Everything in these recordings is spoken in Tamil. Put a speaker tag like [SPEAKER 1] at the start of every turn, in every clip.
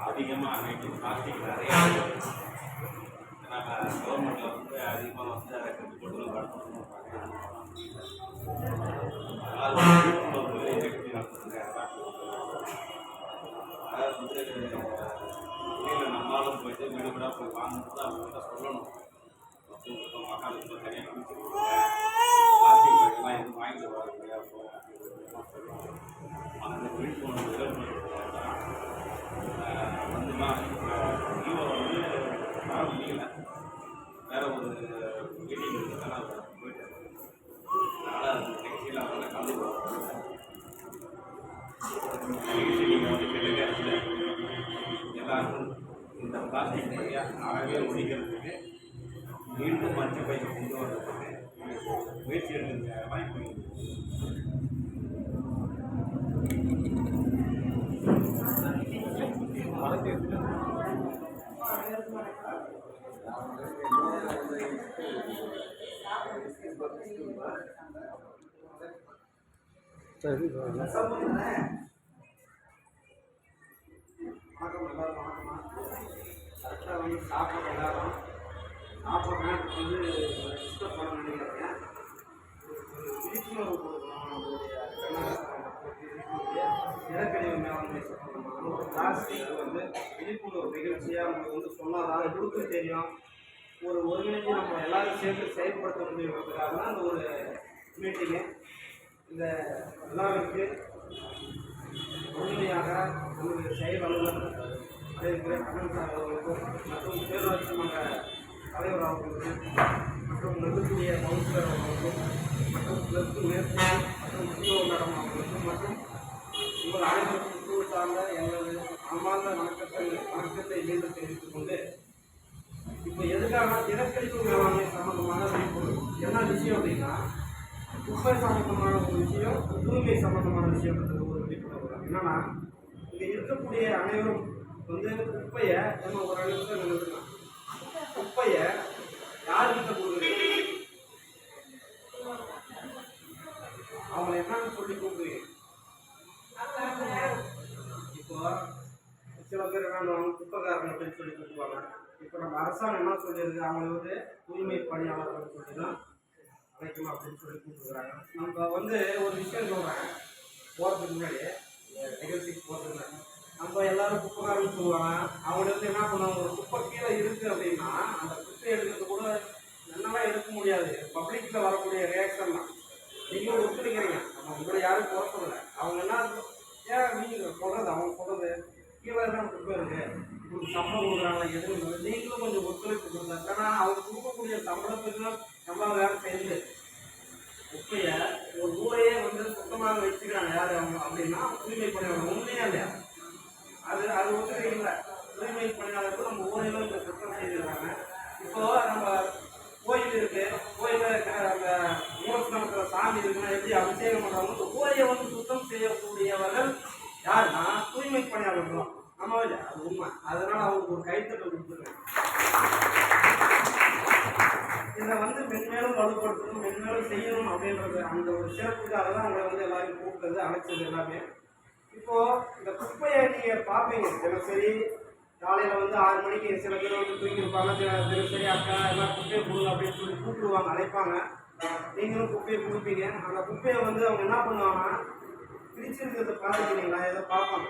[SPEAKER 1] அதிகமாக அன்னைக்கு பிளாஸ்டிக் நிறைய கவர்மெண்ட்டில் வந்து அதிகமாக வந்து அதை கட்டுப்பட்டு வரணும். அதாவது நிகழ்ச்சி நடத்துங்க. அதாவது வந்து வெளியில் நம்மளாலும் போயிட்டு வீடு வீடாக போய் வாங்கும்போது அவங்ககிட்ட சொல்லணும். மக்களுக்கு தனியாக பிடிச்சி பிளாஸ்டிக் பேக்கெல்லாம் எதுவும் வாங்கிட்டு வராங்க அந்த விழிப்புணர்வு வந்துலாம் ஈவோ வந்து வர முடியல. வேற ஒரு மீட்டிங் இருக்கிறதால அவர் போயிட்டு அதனால் அந்த நிகழ்ச்சியில் அவரை கலந்து நிகழ்ச்சி நீங்கள் வந்து கெட்ட நேரத்தில் எல்லாருக்கும் இந்த பிளாஸ்டிக் வழியாக அறவே ஒழிக்கிறதுக்கு மீண்டும் மஞ்சள் பையை கொண்டு வர்றதுக்கு முயற்சி எடுக்கிற வாய்ப்பு
[SPEAKER 2] சரி
[SPEAKER 3] வணக்கம் எல்லாரும் வணக்கம்மா. கரெக்டாக வந்து சாப்பிட்ற எல்லாரும் சாப்பிட்ற நேரத்துக்கு வந்து டிஸ்டர்ப் பண்ண நினைக்கிறேன். விழிப்புணர்வு கொடுக்கணும். நம்மளுடைய நிலக்கழிவு மேலாண்மை சம்பந்தமான ஒரு பிளாஸ்டிக் வந்து விழிப்புணர்வு நிகழ்ச்சியாக உங்களுக்கு வந்து சொன்னால் தான் எங்களுக்கும் தெரியும். ஒரு ஒருங்கிணைஞ்சு நம்ம எல்லாரும் சேர்ந்து செயல்படுத்த முடியுங்கிறதுக்காக தான் அந்த ஒரு மீட்டிங்கு. இந்த விழாவிற்கு முழுமையாக நம்முடைய செயல் அலுவலர் இருக்கிற கண்ணன் சார் அவர்களுக்கும் மற்றும் பேரூராட்சி மன்ற தலைவர் அவர்களுக்கும் மற்றும் நிறுவக்கூடிய கவுன்சிலர் அவர்களுக்கும் மற்றும் கிளர்க்கு மேற்கு மற்றும் சிஓ மேடம் அவர்களுக்கும் மற்றும் உங்கள் அனைவருக்கும் குழு சார்ந்த எங்களது அன்பார்ந்த வணக்கத்தை மீண்டும் தெரிவித்துக் கொண்டு இப்போ எதுக்காக தினக்கழிப்பு மேலாண்மை சம்பந்தமான விழிப்புணர்வு என்ன விஷயம் அப்படின்னா குப்பை சம்பந்தமான ஒரு விஷயம், தூய்மை சம்பந்தமான விஷயம்ன்றது ஒரு விழிப்புணர்வு தான். என்னன்னா இங்கே இருக்கக்கூடிய அனைவரும் வந்து குப்பையை நம்ம ஒரு நிமிஷம் நினைக்கலாம். குப்பையை யார்கிட்ட கொடுக்குறது? அவங்க என்னன்னு சொல்லி கூப்பிடுவீங்க. இப்போ சில பேர் என்ன பண்ணுவாங்க, குப்பைக்காரங்க அப்படின்னு சொல்லி கூப்பிடுவாங்க. இப்போ நம்ம அரசாங்கம் என்ன சொல்லியிருக்கு, அவங்களை வந்து தூய்மை பணியாளர்கள் சொல்லி தான் கிடைக்கும் அப்படின்னு சொல்லி கூப்பிட்டுக்கிறாங்க. நம்ம வந்து ஒரு விஷயம் சொல்கிறேன், போகிறதுக்கு முன்னாடி நிகழ்ச்சிக்கு போகிறதுக்கு நம்ம எல்லாரும் குப்பைக்காரன்னு சொல்லுவாங்க. அவங்க வந்து என்ன பண்ணுவாங்க, ஒரு குப்பை கீழே இருக்குது அப்படின்னா அந்த குப்பை எடுக்கிறது கூட என்னெல்லாம் எடுக்க முடியாது. பப்ளிக்கில் வரக்கூடிய ரியாக்ஷன் தான். நீங்களும் ஒத்துழைக்கிறீங்க, நம்ம உங்களை யாரும் குறைப்பதில்லை. அவங்க என்ன ஏன் நீங்கள் சொல்கிறது, அவங்க சொல்கிறது கீழே தான் குப்பை இருக்குது, உங்களுக்கு சம்பளம் கொடுக்குறாங்க எதுவும் நீங்களும் கொஞ்சம் ஒத்துழைப்பு கொடுங்க. ஏன்னா அவங்க கொடுக்கக்கூடிய சம்பளத்துக்கு நம்மளால் வேலை செய்யுது. குப்பையை ஒரு ஊரையே வந்து சுத்தமாக வச்சுக்கிறாங்க யார் அவங்க அப்படின்னா தூய்மை பணியாளர். உண்மையா இல்லையா? அது ஒத்துழை இல்லை. தூய்மை பணியாளர்கள் நம்ம ஊரையில இந்த சுத்தம் செய்திருக்காங்க. இப்போ நம்ம கோயில் இருக்கு, கோயிலில் அந்த மூலஸ்தானத்தில் சாமி இருக்குன்னா எப்படி அபிஷேகம் பண்ணுறாங்க, ஊரையை வந்து சுத்தம் செய்யக்கூடியவர்கள் யாருன்னா தூய்மை பணியாளர்கள் தான். நம்ம இல்லை, அது உண்மை. அதனால அவங்களுக்கு ஒரு கைத்தட்டல் கொடுத்துருக்கேன். இதை வந்து மென்மேலும் வலுப்படுத்தணும், மென்மேலும் செய்யணும் அப்படின்றது அந்த ஒரு சிறப்புக்காக தான் அவங்களை வந்து எல்லாரும் கூப்பிட்டது, அழைச்சது எல்லாமே. இப்போது இந்த குப்பையை நீங்கள் பார்ப்பீங்க தினசரி காலையில் வந்து 6 மணிக்கு சில பேர் வந்து தூக்கியிருப்பாங்க. தினசரி அக்கா எல்லாம் குப்பையை கொடுங்க அப்படின்னு சொல்லி கூப்பிடுவாங்க, அழைப்பாங்க. நீங்களும் குப்பையை கொடுப்பீங்க. அந்த குப்பையை வந்து அவங்க என்ன பண்ணுவாங்கன்னா பிரிச்சிருக்கிறத பார்த்துருக்கீங்களா? இதை பார்ப்பாங்க.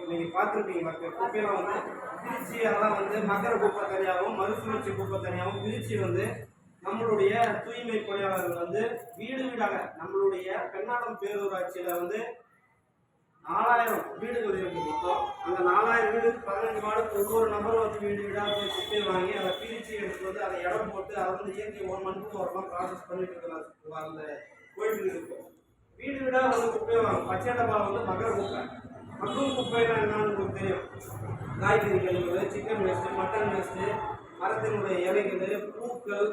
[SPEAKER 3] நீங்கள் பார்த்துருப்பீங்களா? குப்பையெல்லாம் வந்து பிரித்து அதெல்லாம் வந்து மகர குப்பை தனியாகவும் மறுசுழற்சி குப்பை தனியாகவும் பிரித்து வந்து நம்மளுடைய தூய்மை பணியாளர்கள் வந்து வீடு வீடாக நம்மளுடைய பெண்ணாடம் பேரூராட்சியில் வந்து 4000 வீடுகள் இருக்குது. இப்போ அந்த 4000 வீடு 15 வார்டுக்கு ஒவ்வொரு நபரும் வந்து வீடு வீடாக போய் குப்பையை வாங்கி அதை பிரித்து எடுத்து வந்து அதை இடம் போட்டு அதை வந்து இயற்கை 1 மந்த்துக்கு வரலாம் ப்ராசஸ் பண்ணிட்டு இருக்கிறாங்க. அந்த போயிட்டு இருக்கும் வீடு வீடாக வந்து குப்பையை வாங்க. பச்சை டப்பாவில் வந்து மகர குப்பை. மக்கும் குப்பைனா என்னன்னு உங்களுக்கு தெரியும். காய்கறி கழிவுகள், சிக்கன் வேஸ்ட்டு, மட்டன் வேஸ்ட்டு, மரத்தினுடைய இலைகள், பூக்கள்,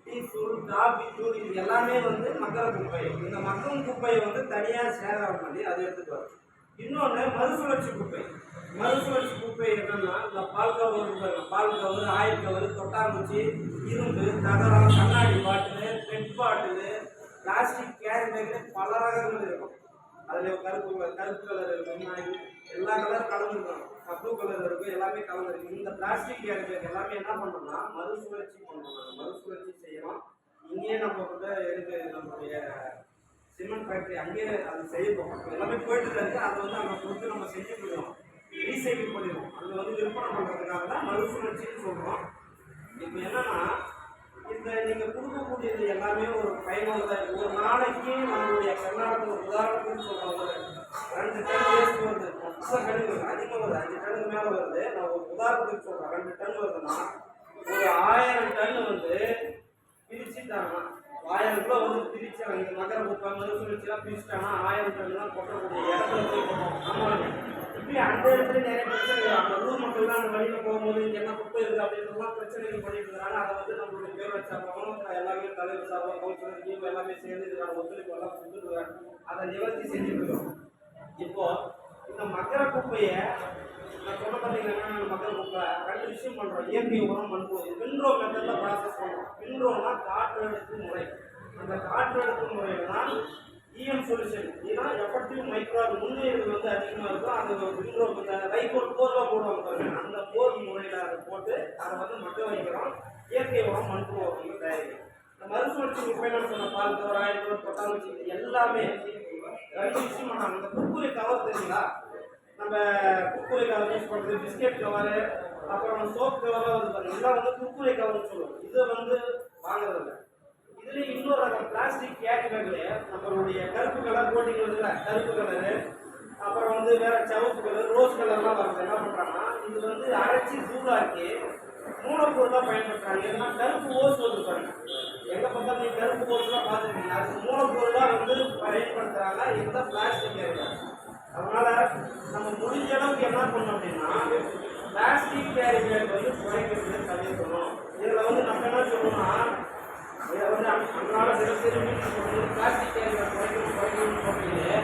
[SPEAKER 3] டீத்தூள், காபி தூள், இது எல்லாமே வந்து மக்கர குப்பை. இந்த மக்கும் குப்பையை வந்து தனியாக சேகரம் பண்ணி அதை எடுத்துட்டு வரும். இன்னொன்று மறுசுழற்சி குப்பை. மறுசுழற்சி குப்பை என்னன்னா இந்த பால் கவர், பால் கவர், ஆயில் கவர், தொட்டாங்குச்சி, இரும்பு, தகரம், கண்ணாடி bottle, PET bottle, plastic carry பேக்கில் பல ரகங்கள் இருக்கும். அதில் கருப்பு கலர் இருக்கும், எல்லா கலர் கலந்துருக்கும், ப்ளூ கலர் இருக்கும், எல்லாமே கலந்துருக்கு. இந்த பிளாஸ்டிக் கேரி பேக் எல்லாமே என்ன பண்ணோம்னா மறுசுழற்சி பண்ணணும். மறுசுழற்சி செய்யணும். இங்கேயே நம்ம வந்து இருக்கு நம்மளுடைய சிமெண்ட் ஃபேக்ட்ரி, அங்கேயே அது செய்யணும். எல்லாமே போயிட்டு தான் இருக்குது. அதை வந்து அங்கே கொடுத்து நம்ம செஞ்சு போயிடுவோம், ரீசைக்கிள் பண்ணிடுவோம். அது வந்து விற்பனை பண்ணுறதுக்காக தான் மறுசுழற்சின்னு சொல்கிறோம். இப்போ என்னன்னா இந்த நீங்கள் கொடுக்கக்கூடியது எல்லாமே ஒரு பயனுள்ளதாக இருக்குது. ஒரு நாளைக்கு நம்மளுடைய கர்நாடகத்தில் ஒரு உதாரணத்துக்கு சொல்கிறோம், ஒரு 2 டன் வேஸ்ட் வருது. மொத்த கடுகு அதிகமாக வருது, 5 டன்னுக்கு மேலே வருது. நான் ஒரு உதாரணத்துக்கு சொல்கிறேன், 2 டன் வருதுன்னா ஒரு 1000 டன் வந்து பிரிச்சுட்டாங்கன்னா 1000 கிலோ வந்து பிரிச்சாங்க. இந்த நகர குப்பை மறுசுழற்சியெல்லாம் பிரிச்சுட்டாங்கன்னா 1000 டன் தான் கொட்டக்கூடிய இடத்துல போய் போட்டோம். ஆமாம், இப்படி அந்த இடத்துல நிறைய பிரச்சனை. அந்த ஊர் மக்கள்லாம் அந்த வழியில் போகும்போது இங்கே என்ன குப்பை இருக்குது அப்படின்றதுலாம் பிரச்சனைகள் பண்ணிட்டு இருக்கிறாங்க. அதை வந்து நம்மளுடைய பேரவை சார்பாகவும் எல்லாமே தலைவர் சார்பாக கவுன்சிலர் டீம் எல்லாமே சேர்ந்து இதுக்கான ஒத்துழைப்பு எல்லாம் கொடுத்துருக்காங்க. அதை நிவர்த்தி செஞ்சுருக்கோம். இப்போ இந்த மக்கர குப்பையை நான் சொன்ன பார்த்தீங்கன்னா மக்கர குப்பை 2 விஷயம் பண்ணுறோம். இயற்கை உரம் மண்புழு விண்ட்ரோ மெத்தடில் ப்ராசஸ் பண்ணுறோம். விண்ட்ரோனா காற்றெடுப்பு முறை. அந்த காற்றெடுப்பு முறையில் தான் இஎம் சொல்யூஷன், ஏன்னா எஃபெக்டிவ் மைக்ரோ நுண்ணுயிர்கள் வந்து அதிகமாக இருக்கும். அது விண்ட்ரோ இந்த ரைகோல் போர்லாம் போடுவாங்க பாருங்க, அந்த போர் முறையில் அதை போட்டு அதை வந்து மக்க வைக்கிறோம். இயற்கை உரம் மண்புழு அப்படின்னு தயாரிக்கிறோம். இந்த மறுசுழற்சி குப்பைன்னு சொன்ன பால் கவர், ஆயில் கவர், கொட்டாங்குச்சி எல்லாமே 2 விஷயம் பண்ணாங்க. இந்த குக்குரை கவர் தெரியுங்களா? நம்ம குக்குரை கவர் யூஸ் பண்ணுறது, பிஸ்கெட் கவர், அப்புறம் சோப் கவர்லாம் வந்து பாருங்க, இதெல்லாம் வந்து குக்குரை கவர்னு சொல்லுவோம். இதை வந்து வாங்குறதில்ல. இதுல இன்னொரு ரகம் பிளாஸ்டிக் கேரி பேக்ல நம்மளுடைய கருப்பு கலர் கோட்டிங் வருதுல, கருப்பு கலரு, அப்புறம் வந்து வேற சிவப்பு கலர், ரோஸ் கலர்லாம் வருது. என்ன பண்றாங்கன்னா இது வந்து அரைச்சி சூடாக்கி மூலப்பொருளாக பயன்படுத்துறாங்க. ஏன்னா கருப்பு ஓஸ் வந்து பாருங்க, எங்க பக்கம் நீங்க கருப்பு ஓஸ்லாம் பார்த்துருக்கீங்க, அது மூலப்பொருளாக வந்து பயன்படுத்துறாங்க இந்த பிளாஸ்டிக் கேரி பேக். அதனால நம்ம முடிஞ்ச அளவுக்கு என்ன பண்ணோம் அப்படின்னா பிளாஸ்டிக் கேரி பேக் வந்து குறைக்கிறது தவிர்க்கணும். இதுல வந்து நம்ம என்ன சொல்லணும்னா இதை வந்து அன்றாட தினசரி பிளாஸ்டிக் கேரி பேக் குறைக்கணும்னு போட்டீங்க,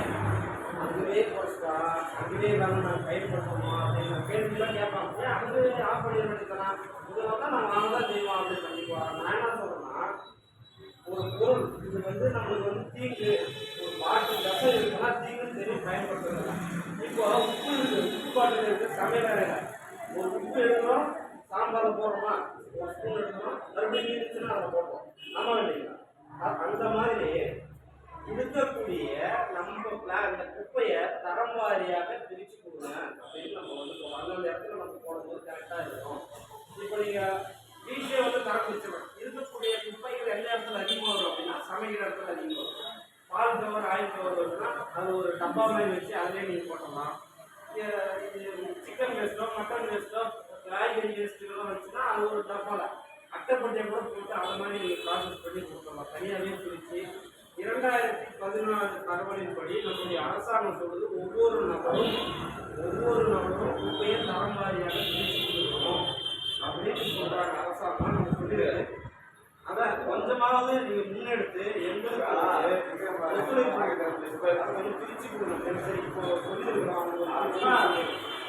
[SPEAKER 3] அதுவே குறைச்சிட்டா அதுவே இல்லாமல் நாங்கள் பயன்படுத்தணுமா அப்படிங்கிற கேள்விலாம் கேட்பாங்க. அது ஆஃப் பண்ணி வேண்டியதான், இதில் வந்து நான் வாங்க தான் செய்வோம் அப்படின்னு கண்டிப்பாக. நான் என்ன சொல்கிறேன்னா ஒரு பொருள் இது வந்து நம்மளுக்கு வந்து தீங்கு, ஒரு பாட்டில் விஷம் இருக்குன்னா தீங்குன்னு தெரியும் பயன்படுத்துறது. இப்போ உப்பு இருக்குது, உப்பு பாட்டில் இருக்குது, சமையல் வேலையில் ஒரு உப்பு எடுக்கிறோம், சாம்பாரில் போடுறோமா, ஒரு ஸ்பூன் எடுக்கிறோம், மறுபடியும் இருந்துச்சுன்னா அதை போடுறோம். ஆமாம் இல்லைங்களா? அந்த மாதிரி இருக்கக்கூடிய நம்ம இந்த குப்பையை தரம் வாரியாக பிரித்து கொடுங்க அப்படின்னு நம்ம வந்து சொல்கிறோம். அந்தந்த இடத்துல நம்ம போடும்போது கரெக்டாக இருக்கும். இப்போ நீங்கள் வீட்டிலே வந்து தரம் பிரிச்சிடணும். இருக்கக்கூடிய குப்பைகள் எந்த இடத்துல அதிகமாக வரும் அப்படின்னா சமைக்கிற இடத்துல அதிகமாக வரும். பால் கவர், ஆயில் கவர் வருதுன்னா அது ஒரு டப்பா மாதிரி வச்சு அதிலே நீங்கள் போட்டலாம். சிக்கன் வேஸ்ட்டோ, மட்டன் வேஸ்ட்டோ, காய்கறி வேஸ்ட்டுலாம் வச்சுன்னா அது ஒரு டப்பாவில் அட்டைப்பட்டியை கூட போட்டு அதை மாதிரி நீங்கள் ப்ராசஸ் பண்ணி கொடுத்துடலாம். தனியாகவே பிரித்து 2014 தகவலின்படி நம்முடைய அரசாங்கம் சொல்வது ஒவ்வொரு நபரும் குப்பையை தரம் வாரியாக பிரித்து கொடுக்கணும் அப்படின்னு சொல்கிறாங்க அரசாங்கம். நம்ம சொல்லிடுறது அதை கொஞ்சமாவது நீங்கள் முன்னெடுத்து எங்களுக்கு ஒத்துழைப்பு அதை வந்து பிரித்து கொடுக்கணும். சரி, இப்போ சொல்லியிருக்கிறோம் அவங்க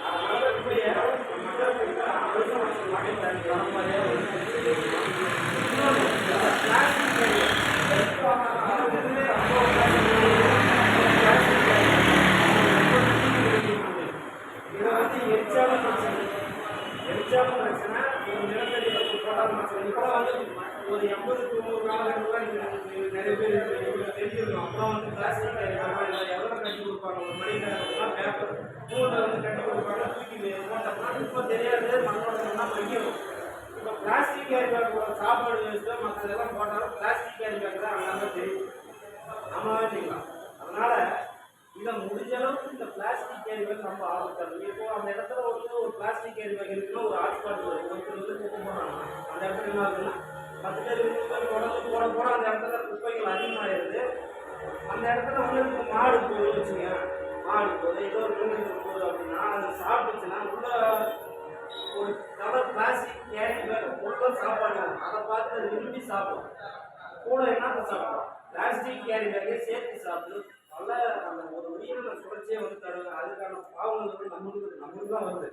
[SPEAKER 3] அதனால குப்பையை தரம் வாரியாக பிரச்சனை நிலத்தடி போட்டால் இப்போ வந்து ஒரு 80-90 காலகட்டத்தில் நிறைய பேர் தெரிஞ்சிருக்கும். அப்புறம் வந்து பிளாஸ்டிக் எவ்வளோ கட்டி கொடுப்பாங்க, ஒரு மணிக்கெல்லாம் பேப்பர் மூட்டை வந்து கட்டி கொடுப்பாங்க, தூக்கி போட்டோம்னா இப்போ தெரியாது மண்ணோட வைக்கணும். இப்போ பிளாஸ்டிக் கேரி பேக்கோட சாப்பாடு வேஸ்ட்டு மற்றதெல்லாம் போட்டாலும் பிளாஸ்டிக் கேரி பேக் தான் அங்கே தெரியும். ஆமாம் இல்லைங்களா? அதனால இதை முடிஞ்ச அளவுக்கு இந்த பிளாஸ்டிக் கேரி பேக் ரொம்ப ஆபத்தாது. இப்போ அந்த இடத்துல வந்து ஒரு பிளாஸ்டிக் கேரி பேக் இருக்குன்னா ஒரு ஹாட்ஸ்பாட் வரும், ஒருத்தர் வந்து குப்பை போடுறாங்க, அந்த இடத்துல என்ன ஆகுதுன்னா 10 பேர் 20 பேர் தொடர்ந்து போட அந்த இடத்துல குப்பைகள் அதிகமாகிடுது. அந்த இடத்துல உங்களுக்கு மாடு போகுது வச்சுங்க, மாடு போகுது ஏதோ ஒரு நோய் போகுது அப்படின்னா அது சாப்பிட்டுச்சுன்னா உள்ள ஒரு கவர் பிளாஸ்டிக் கேரி பேக் உள்ள சாப்பாடு அதை பார்த்து அது விரும்பி சாப்பிடும். கூட என்ன சாப்பிடும், பிளாஸ்டிக் கேரி பேக்கை சேர்த்து சாப்பிட்டு நல்ல அந்த ஒரு உயிரின சுழற்சியை வந்து தருது. அதுக்கான பாவங்கள் வந்து நம்மளுக்கு தான் வருது.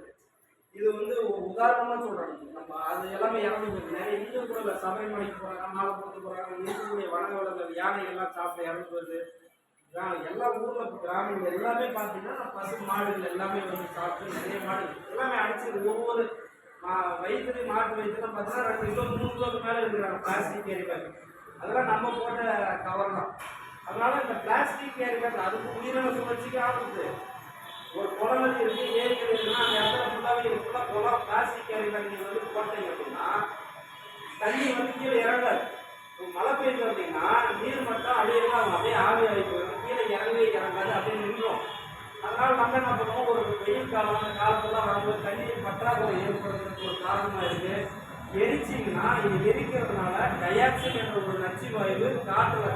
[SPEAKER 3] இது வந்து ஒரு உதாரணமா சொல்றாங்க. நம்ம அது எல்லாமே இறந்து போகுது. நிறைய இந்து கூட இல்லை, சபரிமலைக்கு போறாங்க, மாலை போட்டு போறாங்க, இருக்கக்கூடிய வனங்க வளங்கள் யானை எல்லாம் சாப்பிட்டு இறந்து போகுது. எல்லா ஊர்ல கிராமங்கள் எல்லாமே பார்த்தீங்கன்னா பசு மாடுகள் எல்லாமே வந்து சாப்பிட்டு நிறைய மாடுகள் எல்லாமே அடிச்சு ஒவ்வொரு வயிற்றுலையும் மாட்டு வயிற்றுலாம் பார்த்தீங்கன்னா 2 கிலோ 3 கிலோக்கு மேலே இருக்கிறாங்க பிளாஸ்டிக் கேரி பேக். அதெல்லாம் நம்ம போட்ட கவர் தான். அதனால இந்த பிளாஸ்டிக் கேரி பேக் அதுக்கு உயிரின சுழற்சிக்கு ஆகுது. ஒரு குளங்கள் இருக்கு, ஏரிகள் இருக்குன்னா அந்த இடத்துல ஃபுல்லாகவே ஃபுல்லாக குளம் பிளாஸ்டிக் கேரி பேக் நீங்கள் வந்து போட்டீங்க அப்படின்னா தண்ணி வந்து கீழே இறங்காது. மழை பெய்யுது அப்படின்னா நீர் மட்டும் அப்படியே ஆவி ஆகிப்போம், கீழே இறங்கவே இறங்காது, அப்படியே நின்றோம். அதனால நம்ம என்ன பண்ணுவோம், ஒரு வெயில் காலம் அந்த காலத்துலாம் வரும்போது தண்ணீர் பற்றாக்குறை ஏற்படுறதுக்கு ஒரு காரணமாக இருக்கு. எரிச்சிங்கன்னா இது எரிக்கிறதுனால டயாக்சின் என்ற ஒரு நச்சு வாயு காற்றுல